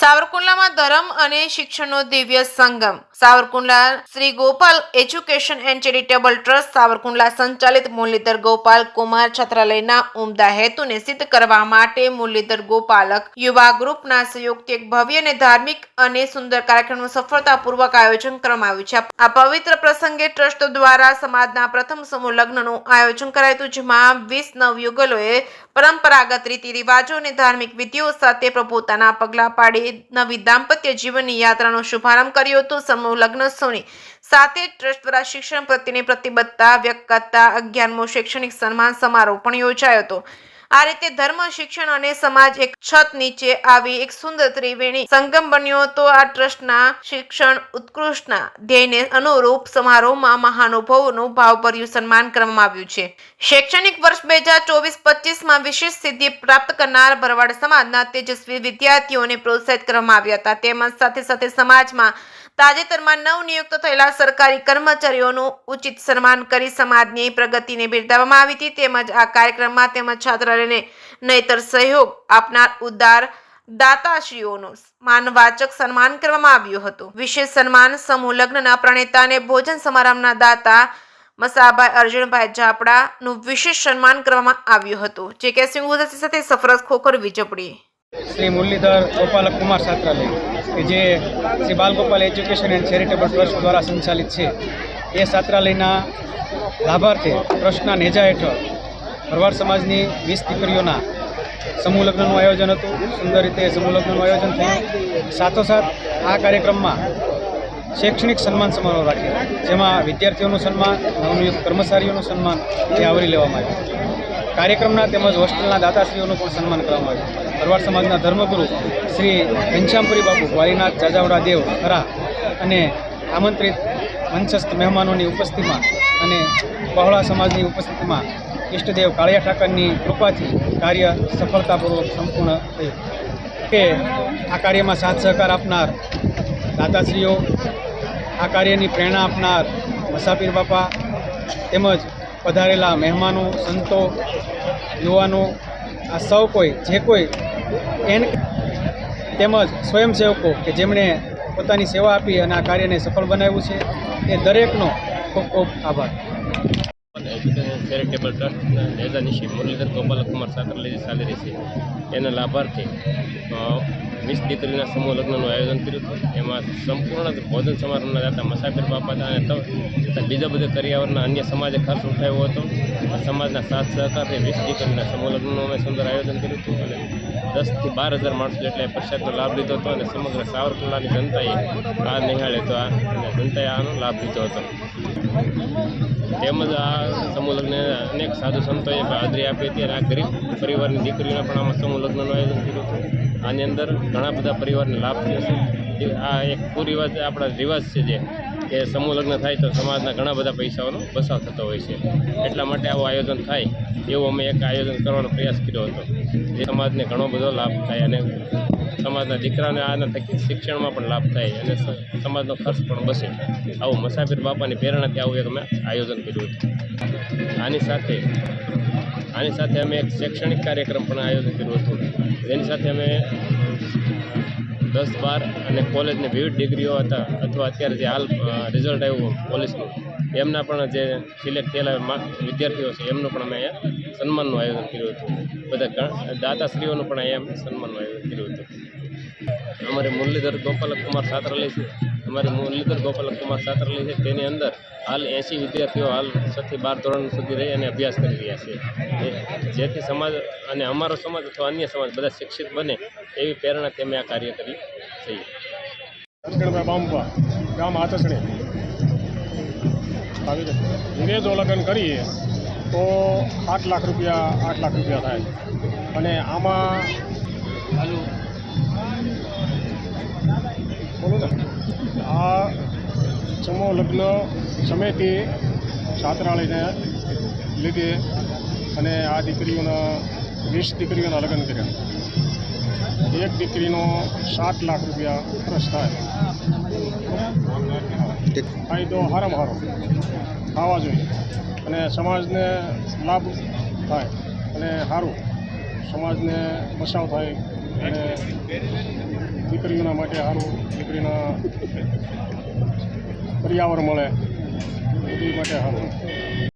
સાવરકુંડલામાં ધર્મ અને શિક્ષણનો દિવ્ય સંગમ. Savarkundla Shri Gopal education and charitable trust Savarkundla સંચાલિત મુરલીધર ગોપાલ કુમાર છાત્રાલયના ઉમદા હેતુને સિદ્ધ કરવા માટે મુરલીધર ગોપાલક યુવા ગ્રુપના સહયોગથી એક ભવ્ય અને ધાર્મિક અને સુંદર કાર્યક્રમનું સફળતાપૂર્વક આયોજન કરવામાં આવ્યું છે. આ પવિત્ર પ્રસંગે ટ્રસ્ટ દ્વારા સમાજના પ્રથમ સમૂહ લગ્નનું આયોજન કરાયું હતું, જેમાં 20 નવયુગલોએ પરંપરાગત રીતિ રિવાજો અને ધાર્મિક વિધિઓ સાથે પ્રભુતાના પગલા પાડી નવી દાંપત્ય જીવનની યાત્રાનો શુભારંભ કર્યો હતો. સમૂહ લગ્નોત્સવની સાથે ટ્રસ્ટ દ્વારા શિક્ષણ પ્રત્યેની પ્રતિબદ્ધતા વ્યક્ત કરતા 11મો શૈક્ષણિક સન્માન સમારોહ પણ યોજાયો હતો. આ રીતે ધર્મ, શિક્ષણ અને સમાજ એક છત નીચે આવી એક સુંદર ત્રિવેણી સંગમ બન્યો હતો. આ ટ્રસ્ટના શિક્ષણ ઉત્કૃષ્ટના ધ્યેયને અનુરૂપ સમારોહમાં મહાનુભાવોનું ભાવભર્યું સન્માન કરવામાં આવ્યું છે. શૈક્ષણિક વર્ષ 2024-25માં વિશેષ સિદ્ધિ પ્રાપ્ત કરનાર ભરવાડ સમાજના તેજસ્વી વિદ્યાર્થીઓને પ્રોત્સાહિત કરવામાં આવ્યા હતા. તેમજ સાથે સાથે સમાજમાં તાજેતરમાં નવનિયુક્ત થયેલા સરકારી કર્મચારીઓનું ઉચિત સન્માન કરી સમાજની પ્રગતિને બિરદાવવામાં આવી હતી. તેમજ આ કાર્યક્રમમાં તેમજ છાત્રાલયને નહીતર સહયોગ આપનાર ઉદાર દાતાશ્રીઓનું માનવાચક સન્માન કરવામાં આવ્યું હતું. વિશેષ સન્માન સમૂહ લગ્નના પ્રણેતા અને ભોજન સમારંભના દાતા મસાભાઈ અર્જુનભાઈ જાપડાનું વિશેષ સન્માન કરવામાં આવ્યું હતું. જે કે સિંહ સાથે સફરજ ખોખર વિજપડી. શ્રી મુરલીધર ગોપાલ કુમાર છાત્રાલય કે જે Shri Balgopal education and charitable trust દ્વારા સંચાલિત છે, એ છાત્રાલયના લાભાર્થે ટ્રસ્ટના નેજા હેઠળ ભરવાડ સમાજની 20 દીકરીઓના સમૂહ લગ્નનું આયોજન હતું. સુંદર રીતે સમૂહ લગ્નનું આયોજન થયું. સાથોસાથ આ કાર્યક્રમમાં શૈક્ષણિક સન્માન સમારોહ રાખ્યો, જેમાં વિદ્યાર્થીઓનું સન્માન, નવનિયુક્ત કર્મચારીઓનું સન્માન એ આવરી લેવામાં આવ્યું. કાર્યક્રમના તેમજ હોસ્ટેલના દાતાશ્રીઓનું પણ સન્માન કરવામાં આવ્યું. ભરવાડ સમાજના ધર્મગુરુ શ્રી ઘનશ્યામપુરી બાપુ વાલીનાથ જાજાવડા દેવ ખરા અને આમંત્રિત મંચસ્થ મહેમાનોની ઉપસ્થિતિમાં અને બહોળા સમાજની ઉપસ્થિતિમાં ઈષ્ટદેવ કાળિયા ઠાકરની કૃપાથી કાર્ય સફળતાપૂર્વક સંપૂર્ણ થયું. કે આ કાર્યમાં સાથ સહકાર આપનાર દાતાશ્રીઓ, આ કાર્યની પ્રેરણા આપનાર મસાપીર બાપા તેમજ પધારેલા મહેમાનો, સંતો, યુવાનો, આ સૌ કોઈ જે કોઈ તેમજ સ્વયંસેવકો કે જેમણે પોતાની સેવા આપી અને આ કાર્યને સફળ બનાવ્યું છે, એ દરેકનો ખૂબ ખૂબ આભાર. એજ્યુકેશન ચેરિટેબલ ટ્રસ્ટના નેજા નિશી મુરલીધર ગોપાલ કુમાર છાત્રાલય ચાલી રહી છે, એના લાભાર્થી 20 દીકરીના સમૂહ લગ્નનું આયોજન કર્યું હતું. એમાં સંપૂર્ણ ભોજન સમારંભના દાતા મસાફિર બાપા હતા અને તથા બીજા બધા કરિયાવરના અન્ય સમાજે ખર્ચ ઉઠાવ્યો હતો. સમાજના સાથ સહકારથી 20 દીકરીના સમૂહ લગ્નનું અમે સુંદર આયોજન કર્યું હતું અને 10 થી 12,000 માણસો એટલે પ્રસાદનો લાભ લીધો હતો અને સમગ્ર સાવરકુંડલાની જનતાએ આ નિહાળે તો જનતાએ આનો લાભ લીધો હતો. તેમજ આ સમૂહ લગ્ન અનેક સાધુ સંતોએ હાજરી આપી હતી અને આ ગરીબ પરિવારની દીકરીઓને પણ આમાં સમૂહ લગ્નનું આયોજન કર્યું હતું. આની અંદર ઘણા બધા પરિવારને લાભ થયો છે. આ એક કુરિવાજ આપણા રિવાજ છે જે કે સમૂહ લગ્ન થાય તો સમાજના ઘણા બધા પૈસાઓનો બચાવ થતો હોય છે. એટલા માટે આવું આયોજન થાય એવું અમે એક આયોજન કરવાનો પ્રયાસ કર્યો હતો, જે સમાજને ઘણો બધો લાભ થાય અને સમાજના દીકરાને આના થકી શિક્ષણમાં પણ લાભ થાય અને સમાજનો ખર્ચ પણ બચે. આવું મસાફિર બાપાની પ્રેરણાથી આવું એક અમે આયોજન કર્યું હતું. આની સાથે અમે એક શૈક્ષણિક કાર્યક્રમ પણ આયોજન કર્યું હતું, જેની સાથે અમે 10, 12 અને કોલેજની વિવિધ ડિગ્રીઓ હતા અથવા અત્યારે જે હાલ રિઝલ્ટ આવ્યું પોલીસનું, એમના પણ જે સિલેક્ટ થયેલા વિદ્યાર્થીઓ છે એમનું પણ અમે અહીંયા સન્માનનું આયોજન કર્યું હતું. બધા દાતાશ્રીઓનું પણ અહીંયા અમે સન્માનનું આયોજન કર્યું હતું. અમારે મુરલીધર ગોપાલ કુમાર છાત્રાલય છે, તેની અંદર હાલ 80 વિદ્યાર્થીઓ હાલ 6 થી 12 ધોરણ સુધી રહી અને અભ્યાસ કરી રહ્યા છે, જેથી સમાજ અને અમારો સમાજ અથવા અન્ય સમાજ બધા શિક્ષિત બને એવી પ્રેરણાથી અમે આ કાર્ય કરી છીએ. ગામ આચસણી જો લગ્ન કરીએ તો 8 લાખ રૂપિયા થાય અને આમાં બોલો ને આ સમૂહ લગ્ન સમિતિ છાત્રાલયને લીધે અને આ દીકરીઓના 20 દીકરીઓના લગ્ન કર્યા. એક દીકરીનો 7 લાખ રૂપિયા ખર્ચ થાય. ફાયદો હારામાં હારો થવા જોઈએ અને સમાજને લાભ થાય અને સારું સમાજને બચાવ થાય અને દીકરીઓના માટે સારું દીકરીના પર્યાવરણ મળે બધી માટે સારું.